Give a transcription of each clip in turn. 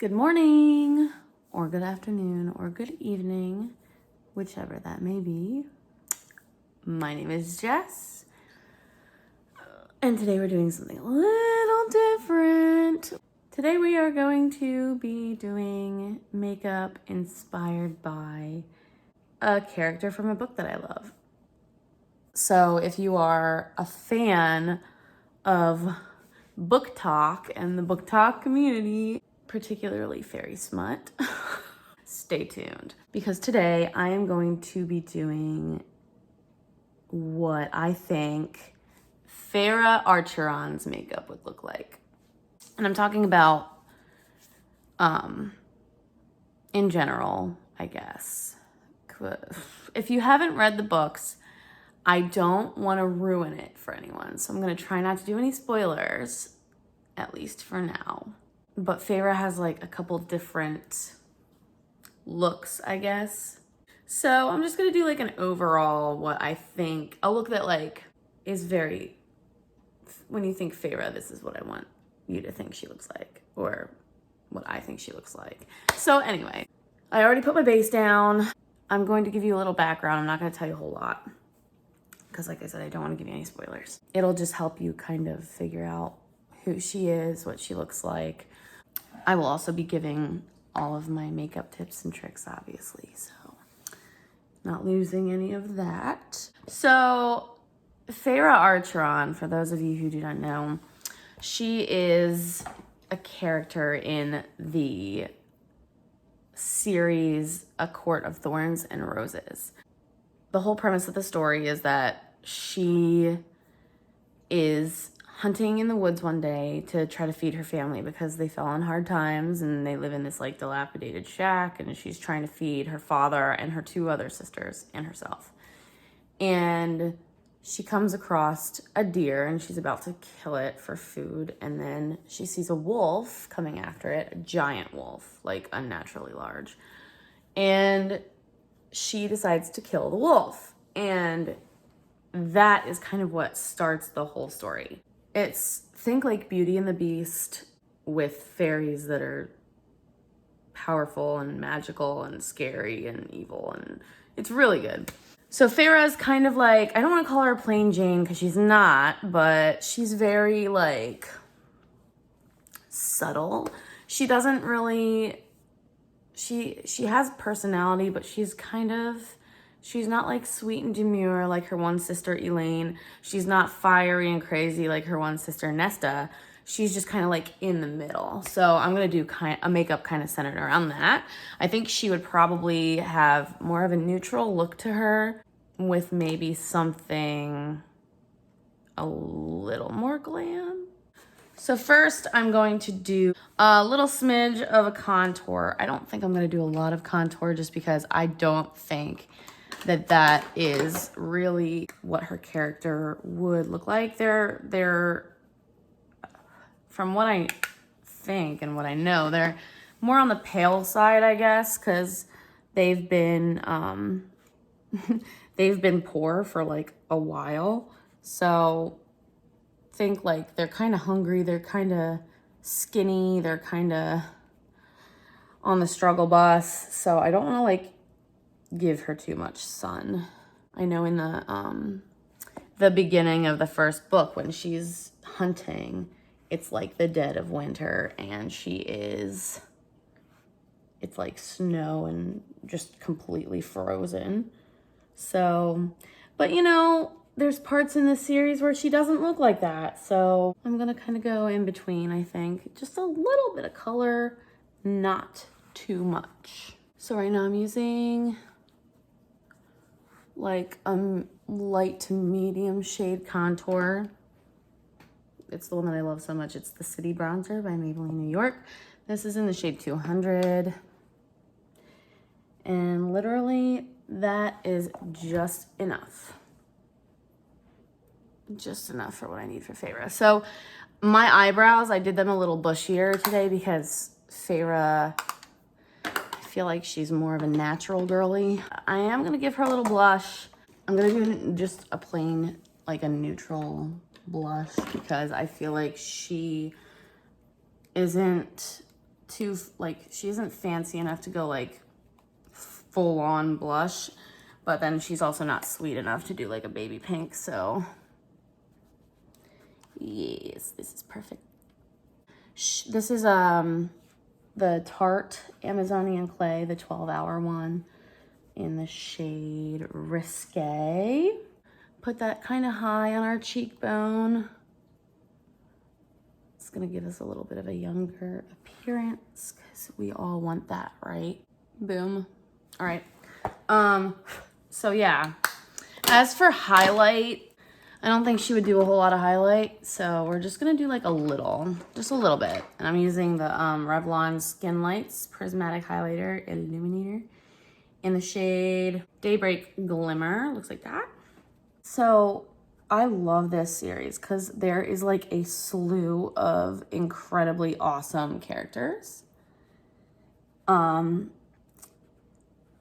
Good morning, or good afternoon, or good evening, whichever that may be. My name is Jess, and today we're doing something a little different. Today we are going to be doing makeup inspired by a character from a book that I love. So if you are a fan of book talk and the book talk community, particularly fairy smut, stay tuned, because today I am going to be doing what I think Feyre-Archeron's makeup would look like. And I'm talking about in general, I guess. If you haven't read the books, I don't want to ruin it for anyone, so I'm going to try not to do any spoilers, at least for now. But Feyre has like a couple different looks, I guess. So I'm just gonna do like an overall what I think, a look that like is very, when you think Feyre, this is what I want you to think she looks like, or what I think she looks like. So anyway, I already put my base down. I'm going to give you a little background. I'm not gonna tell you a whole lot, because like I said, I don't want to give you any spoilers. It'll just help you kind of figure out who she is, what she looks like. I will also be giving all of my makeup tips and tricks, obviously, so not losing any of that. So Feyre-Archeron, for those of you who do not know, she is a character in the series A Court of Thorns and Roses. The whole premise of the story is that she is hunting in the woods one day to try to feed her family because they fell on hard times and they live in this like dilapidated shack, and she's trying to feed her father and her two other sisters and herself. And she comes across a deer and she's about to kill it for food, and then she sees a wolf coming after it, a giant wolf, like unnaturally large. And she decides to kill the wolf. And that is kind of what starts the whole story. It's, think like Beauty and the Beast with fairies that are powerful and magical and scary and evil, and it's really good. So Feyre is kind of like, I don't want to call her plain Jane because she's not, but she's very like subtle. She doesn't really, she has personality, but she's not like sweet and demure like her one sister Elaine. She's not fiery and crazy like her one sister Nesta. She's just kind of like in the middle. So I'm gonna do a makeup kind of centered around that. I think she would probably have more of a neutral look to her, with maybe something a little more glam. So first I'm going to do a little smidge of a contour. I don't think I'm gonna do a lot of contour just because I don't think that is really what her character would look like. They're from what I think and what I know, they're more on the pale side, I guess, because they've been they've been poor for like a while. So think like they're kind of hungry, they're kind of skinny, they're kind of on the struggle bus. So I don't want to like give her too much sun. I know in the beginning of the first book when she's hunting, it's like the dead of winter and it's like snow and just completely frozen. So, but you know, there's parts in this series where she doesn't look like that. So I'm gonna kind of go in between, I think. Just a little bit of color, not too much. So right now I'm using like a light to medium shade contour. It's the one that I love so much. It's the City Bronzer by Maybelline New York. This is in the shade 200. And literally that is just enough. Just enough for what I need for Feyre. So my eyebrows, I did them a little bushier today because Feyre, I feel like she's more of a natural girly. I am gonna give her a little blush. I'm gonna do just a plain, like a neutral blush, because I feel like she isn't too, like, she isn't fancy enough to go, like, full-on blush, but then she's also not sweet enough to do, like, a baby pink, so yes, this is perfect. This is, the Tarte Amazonian Clay, the 12-hour one, in the shade Risque. Put that kind of high on our cheekbone. It's gonna give us a little bit of a younger appearance because we all want that, right? Boom. All right. So yeah, as for highlight, I don't think she would do a whole lot of highlight, so we're just gonna do like just a little bit. And I'm using the Revlon Skin Lights Prismatic Highlighter Illuminator in the shade Daybreak Glimmer. Looks like that. So I love this series because there is like a slew of incredibly awesome characters.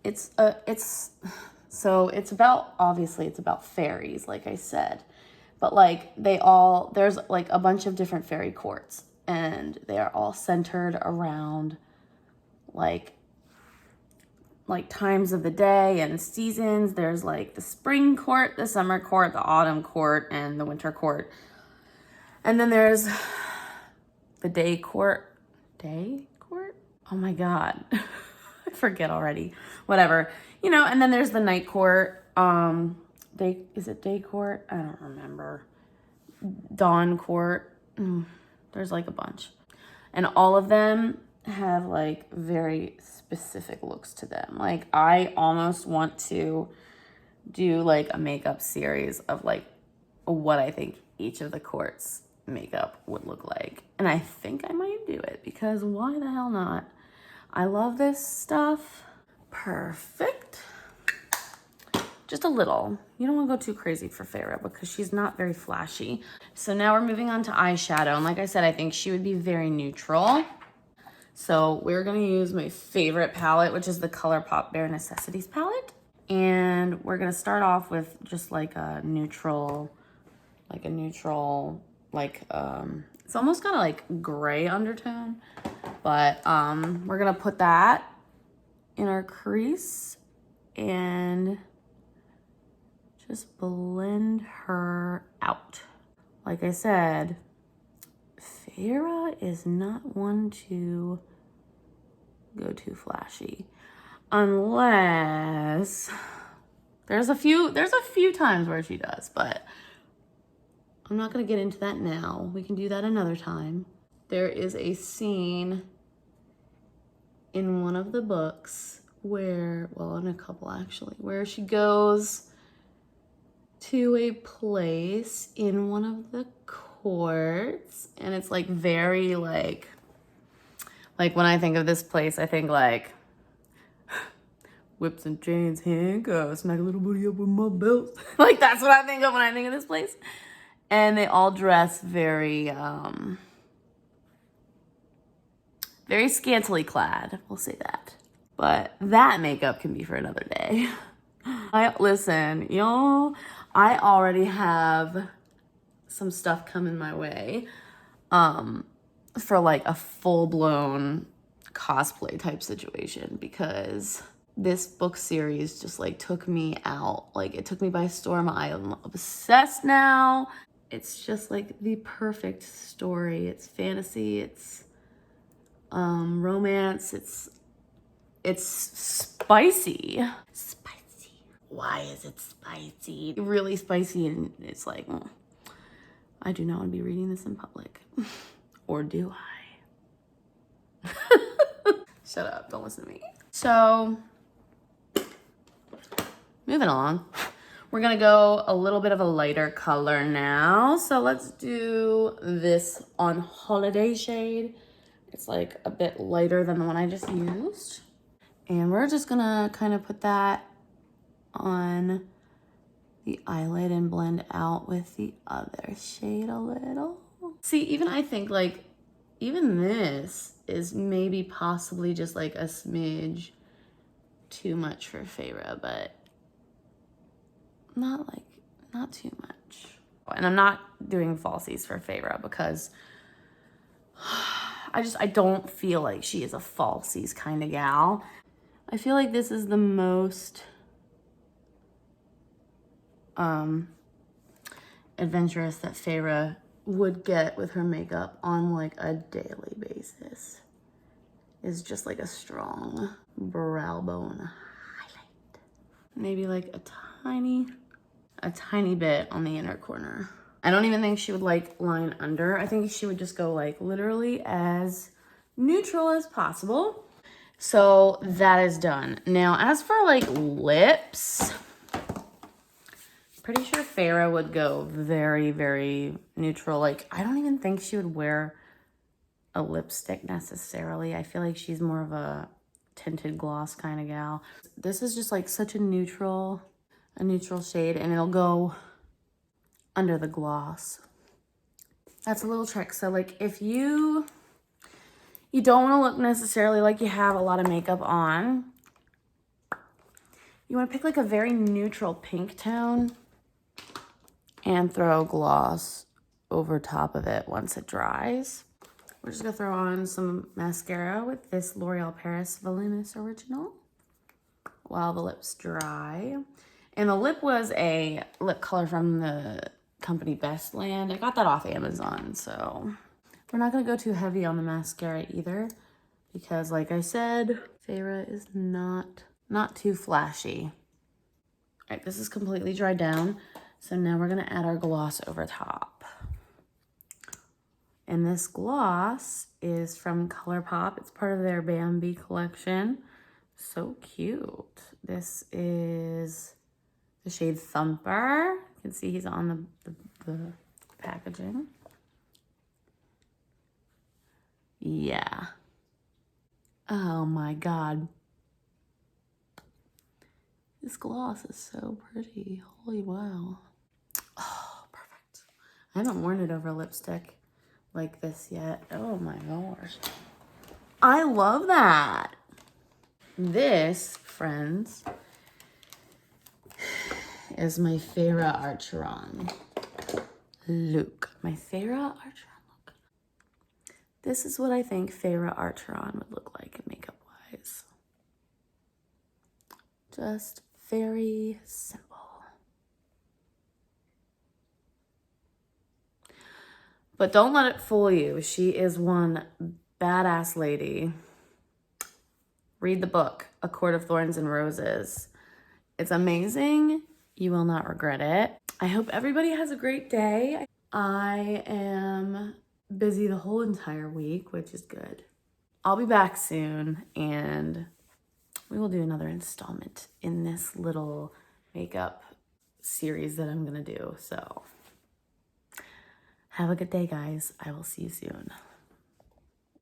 It's about, obviously it's about fairies, like I said, but like there's like a bunch of different fairy courts, and they are all centered around like times of the day and seasons. There's like the spring court, the summer court, the autumn court, and the winter court. And then there's the day court. Oh my God. I forget already. Whatever. You know, and then there's the night court. Is it day court? I don't remember. Dawn court. There's like a bunch. And all of them have like very specific looks to them. Like I almost want to do like a makeup series of like what I think each of the courts makeup would look like. And I think I might do it because why the hell not? I love this stuff. Perfect. Just a little. You don't want to go too crazy for Feyre because she's not very flashy. So now we're moving on to eyeshadow. And like I said, I think she would be very neutral. So we're going to use my favorite palette, which is the ColourPop Bare Necessities palette. And we're going to start off with just like a neutral, it's almost kind of like gray undertone. But we're going to put that in our crease and just blend her out. Like I said, Feyre is not one to go too flashy. Unless there's a few times where she does, but I'm not gonna get into that now. We can do that another time. There is a scene in one of the books where, well, in a couple actually, where she goes to a place in one of the courts, and it's like very like when I think of this place, I think like whips and chains, handcuffs, smack a little booty up with my belt. Like that's what I think of when I think of this place. And they all dress very very scantily clad, we'll say that. But that makeup can be for another day. Listen, y'all, I already have some stuff coming my way for like a full-blown cosplay type situation, because this book series just like took me out. Like it took me by storm. I am obsessed now. It's just like the perfect story. It's fantasy, it's romance, it's spicy. Why is it spicy? Really spicy, and it's like, I do not want to be reading this in public. Or do I? Shut up, don't listen to me. So, moving along. We're gonna go a little bit of a lighter color now. So let's do this on Holiday shade. It's like a bit lighter than the one I just used. And we're just gonna kind of put that on the eyelid and blend out with the other shade a little. See, even I think like, even this is maybe possibly just like a smidge too much for Feyre, but not too much. And I'm not doing falsies for Feyre because I don't feel like she is a falsies kind of gal. I feel like this is the most adventurous that Feyre would get with her makeup on like a daily basis. Is just like a strong brow bone highlight. Maybe like a tiny bit on the inner corner. I don't even think she would like line under. I think she would just go like literally as neutral as possible. So that is done. Now, as for like lips, pretty sure Feyre would go very, very neutral. Like, I don't even think she would wear a lipstick necessarily. I feel like she's more of a tinted gloss kind of gal. This is just like such a neutral shade, and it'll go under the gloss. That's a little trick. So like if you don't want to look necessarily like you have a lot of makeup on, you want to pick like a very neutral pink tone and throw gloss over top of it once it dries. We're just gonna throw on some mascara with this L'Oreal Paris Voluminous Original while the lips dry. And the lip was a lip color from the company Bestland. I got that off Amazon, so we're not gonna go too heavy on the mascara either, because like I said, Feyre is not too flashy. All right, this is completely dried down. So now we're gonna add our gloss over top. And this gloss is from ColourPop. It's part of their Bambi collection. So cute. This is the shade Thumper. You can see he's on the packaging. Yeah. Oh my God. This gloss is so pretty. Holy wow. Oh, perfect. I haven't worn it over lipstick like this yet. Oh my gosh. I love that. This, friends, is my Feyre-Archeron look. My Feyre-Archeron look. This is what I think Feyre-Archeron would look like makeup-wise. Just very simple. But don't let it fool you. She is one badass lady. Read the book, A Court of Thorns and Roses. It's amazing. You will not regret it. I hope everybody has a great day. I am busy the whole entire week, which is good. I'll be back soon, and we will do another installment in this little makeup series that I'm gonna do. So have a good day, guys. I will see you soon.